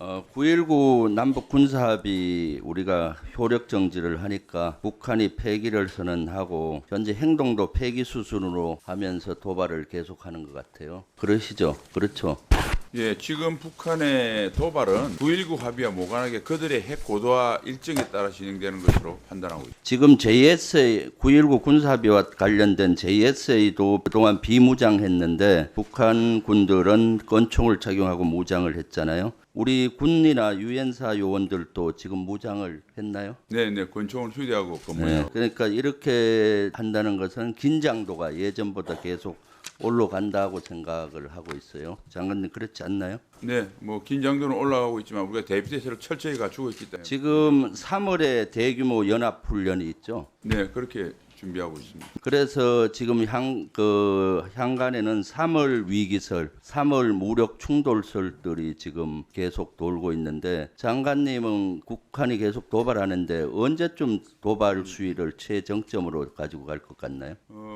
9.19 남북 군사합의 우리가 효력 정지를 하니까 북한이 폐기를 선언하고 현재 행동도 폐기 수준으로 하면서 도발을 계속하는 것 같아요. 그러시죠? 그렇죠? 예, 지금 북한의 도발은 9.19 합의와 무관하게 그들의 핵 고도화 일정에 따라 진행되는 것으로 판단하고 있습니다. 지금 JSA 9.19 군사합의와 관련된 JSA도 그동안 비무장했는데 북한 군들은 권총을 착용하고 무장을 했잖아요. 우리 군이나 유엔사 요원들도 지금 무장을 했나요? 네, 권총을 휴대하고 근무해요. 그러니까 이렇게 한다는 것은 긴장도가 예전보다 계속 올라간다고 생각을 하고 있어요. 장관님 그렇지 않나요? 네, 긴장도는 올라가고 있지만 우리가 대비태세를 철저히 갖추고 있기 때문에 지금 3월에 대규모 연합훈련이 있죠. 네, 그렇게 준비하고 있습니다. 그래서 지금 향간에는 3월 위기설, 3월 무력 충돌설들이 지금 계속 돌고 있는데 장관님은 북한이 계속 도발하는데 언제쯤 도발 수위를 최정점으로 가지고 갈 것 같나요?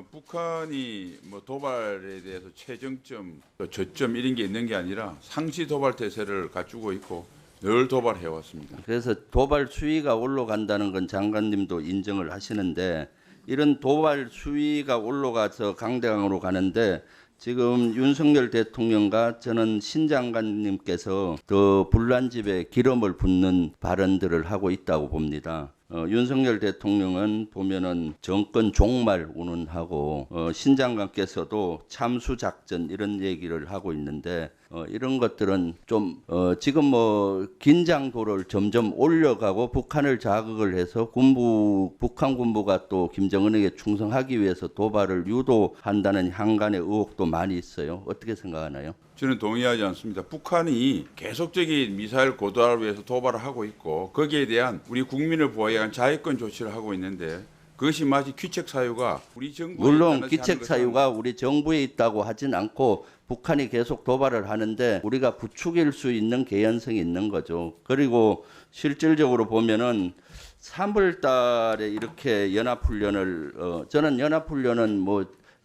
북한이 도발에 대해서 최정점, 저점 이런 게 있는 게 아니라 상시 도발 태세를 갖추고 있고 늘 도발해 왔습니다. 그래서 도발 수위가 올라간다는 건 장관님도 인정을 하시는데 이런 도발 수위가 올라가서 강대강으로 가는데 지금 윤석열 대통령과 저는 신 장관님께서 더 분란집에 기름을 붓는 발언들을 하고 있다고 봅니다. 윤석열 대통령은 보면은 정권 종말 운운하고 신 장관께서도 참수 작전 이런 얘기를 하고 있는데 이런 것들은 좀 지금 긴장도를 점점 올려가고 북한을 자극을 해서 북한 군부가 또 김정은에게 충성하기 위해서 도발을 유도한다는 향간의 의혹도 많이 있어요. 어떻게 생각하나요? 저는 동의하지 않습니다. 북한이 계속적인 미사일 고도화를 위해서 도발을 하고 있고 거기에 대한 우리 국민을 보호하기 위한 자위권 조치를 하고 있는데 그것이 마치 귀책 사유가 우리 정부에 물론 귀책 사유가 우리 정부에 있다고 하진 않고 북한이 계속 도발을 하는데 우리가 부추길 수 있는 개연성이 있는 거죠. 그리고 실질적으로 보면은 3월 달에 이렇게 연합훈련을 저는 연합훈련은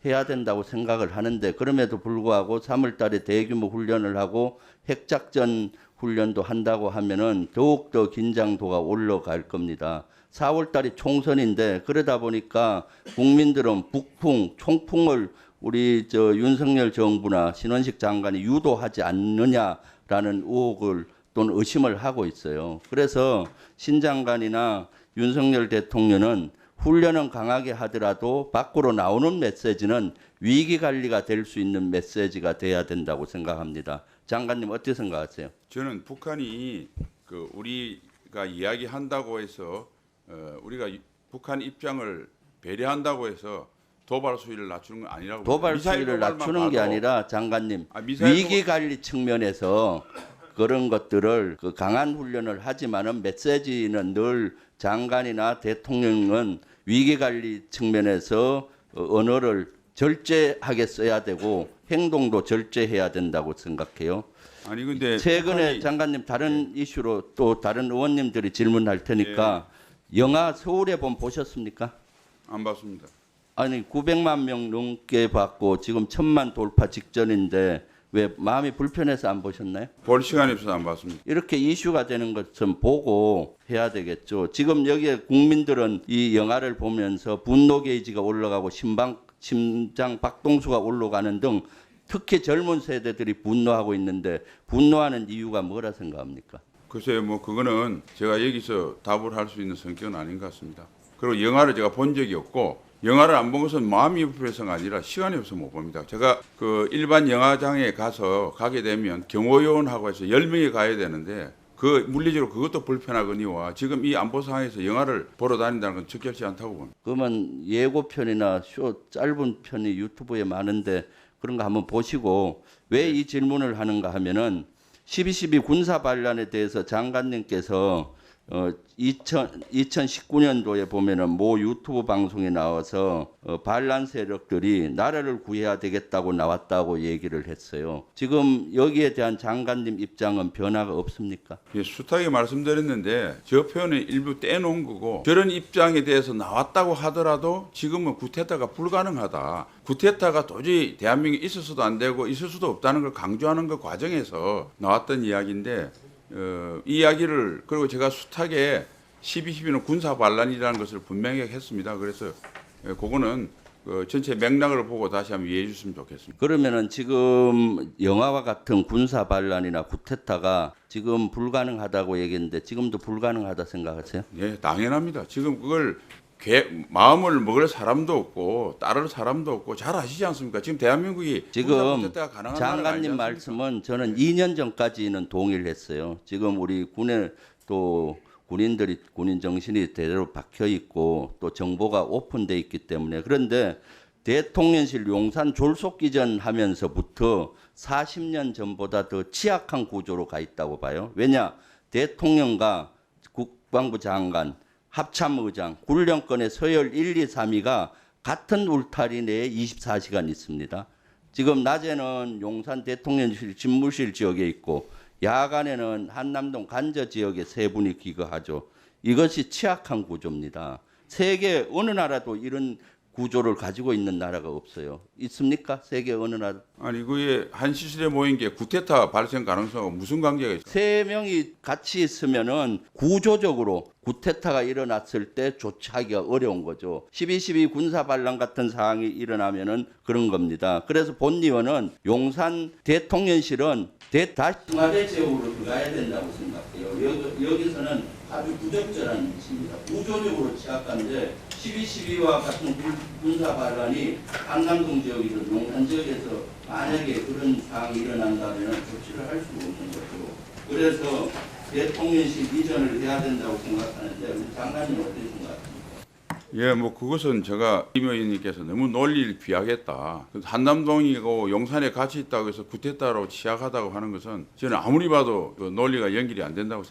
해야 된다고 생각을 하는데 그럼에도 불구하고 3월 달에 대규모 훈련을 하고 핵작전 훈련도 한다고 하면은 더욱더 긴장도가 올라갈 겁니다. 4월 달이 총선인데 그러다 보니까 국민들은 북풍, 총풍을 우리 윤석열 정부나 신원식 장관이 유도하지 않느냐라는 의혹을 또는 의심을 하고 있어요. 그래서 신 장관이나 윤석열 대통령은 훈련은 강하게 하더라도 밖으로 나오는 메시지는 위기 관리가 될 수 있는 메시지가 돼야 된다고 생각합니다. 장관님 어떻게 생각하세요? 저는 북한이 우리가 이야기한다고 해서 우리가 북한 입장을 배려한다고 해서 도발 수위를 낮추는 건 아니라고 도발 수위를 낮추는 게 아니라 장관님 위기 관리 측면에서 그런 것들을 강한 훈련을 하지만은 메시지는 늘 장관이나 대통령은 위기관리 측면에서 언어를 절제하게 써야 되고 행동도 절제해야 된다고 생각해요. 아니 근데 최근에 장관님 다른 이슈로 또 다른 의원님들이 질문할 테니까 영화 서울의 봄 보셨습니까? 안 봤습니다. 아니 900만 명 넘게 봤고 지금 1000만 돌파 직전인데 왜 마음이 불편해서 안 보셨나요? 볼 시간이 없어서 안 봤습니다. 이렇게 이슈가 되는 것좀 보고 해야 되겠죠. 지금 여기에 국민들은 이 영화를 보면서 분노 게이지가 올라가고 심장 박동수가 올라가는 등 특히 젊은 세대들이 분노하고 있는데 분노하는 이유가 뭐라 생각합니까? 글쎄요, 그거는 제가 여기서 답을 할 수 있는 성격은 아닌 것 같습니다. 그리고 영화를 제가 본 적이 없고 영화를 안 본 것은 마음이 불편해서가 아니라 시간이 없어서 못 봅니다. 제가 일반 영화장에 가게 되면 경호요원하고 해서 10명이 가야 되는데 물리적으로 그것도 불편하거니와 지금 이 안보 상황에서 영화를 보러 다닌다는 건 적절치 않다고 봅니다. 그러면 예고편이나 짧은 편이 유튜브에 많은데 그런 거 한번 보시고 왜 이 질문을 하는가 하면은 12.12 군사 반란에 대해서 장관님께서 2019년도에 보면은 모 유튜브 방송에 나와서 반란 세력들이 나라를 구해야 되겠다고 나왔다고 얘기를 했어요. 지금 여기에 대한 장관님 입장은 변화가 없습니까? 예, 숱하게 말씀드렸는데 저 표현은 일부 떼놓은 거고 저런 입장에 대해서 나왔다고 하더라도 지금은 구테타가 불가능하다. 구테타가 도저히 대한민국에 있어서도 안 되고 있을 수도 없다는 걸 강조하는 그 과정에서 나왔던 이야기인데 이야기를 그리고 제가 숱하게 12.12는 군사 반란이라는 것을 분명히 했습니다. 그래서 그거는 전체 맥락을 보고 다시 한번 이해해 주시면 좋겠습니다. 그러면은 지금 영화와 같은 군사 반란이나 쿠데타가 지금 불가능하다고 얘기했는데 지금도 불가능하다 생각하세요? 네, 당연합니다. 지금 그걸 마음을 먹을 사람도 없고 따를 사람도 없고 잘 아시지 않습니까? 지금 대한민국이 지금 군사 가능한 나라가 아니지 장관님 않습니까? 말씀은 저는 2년 전까지는 동의를 했어요. 지금 우리 군에 또 군인들이 군인 정신이 대대로 박혀 있고 또 정보가 오픈돼 있기 때문에 그런데 대통령실 용산 졸속기전 하면서부터 40년 전보다 더 취약한 구조로 가 있다고 봐요. 왜냐? 대통령과 국방부 장관, 합참의장, 군령권의 서열 1, 2, 3위가 같은 울타리 내에 24시간 있습니다. 지금 낮에는 용산 대통령실 집무실 지역에 있고 야간에는 한남동 간저 지역에 세 분이 귀가하죠. 이것이 취약한 구조입니다. 세계 어느 나라도 이런 구조를 가지고 있는 나라가 없어요. 있습니까? 세계 어느 나라? 아니 그게 한 시설에 모인 게 쿠데타 발생 가능성하고 무슨 관계가 있어요? 세 명이 같이 있으면은 구조적으로 쿠데타가 일어났을 때 조치하기가 어려운 거죠. 12.12 군사 반란 같은 상황이 일어나면은 그런 겁니다. 그래서 본의원은 용산 대통령실은 다시 청와대 지역으로 들어가야 된다고 생각해요. 여기서는 아주 부적절한 위치입니다. 구조적으로 취약한데 12.12와 같은 군사 반란이 한남동 지역이든 용산 지역에서 만약에 그런 상황이 일어난다면 조치를 할 수가 없는 거죠. 그래서 대통령실 이전을 해야 된다고 생각하는데 우리 장관님 어떻게 생각하십니까? 예, 뭐 그것은 제가 임 의원님께서 너무 논리를 비하겠다. 한남동이고 용산에 같이 있다고 해서 쿠데타로 시작하다고 하는 것은 저는 아무리 봐도 그 논리가 연결이 안 된다고 생각합니다.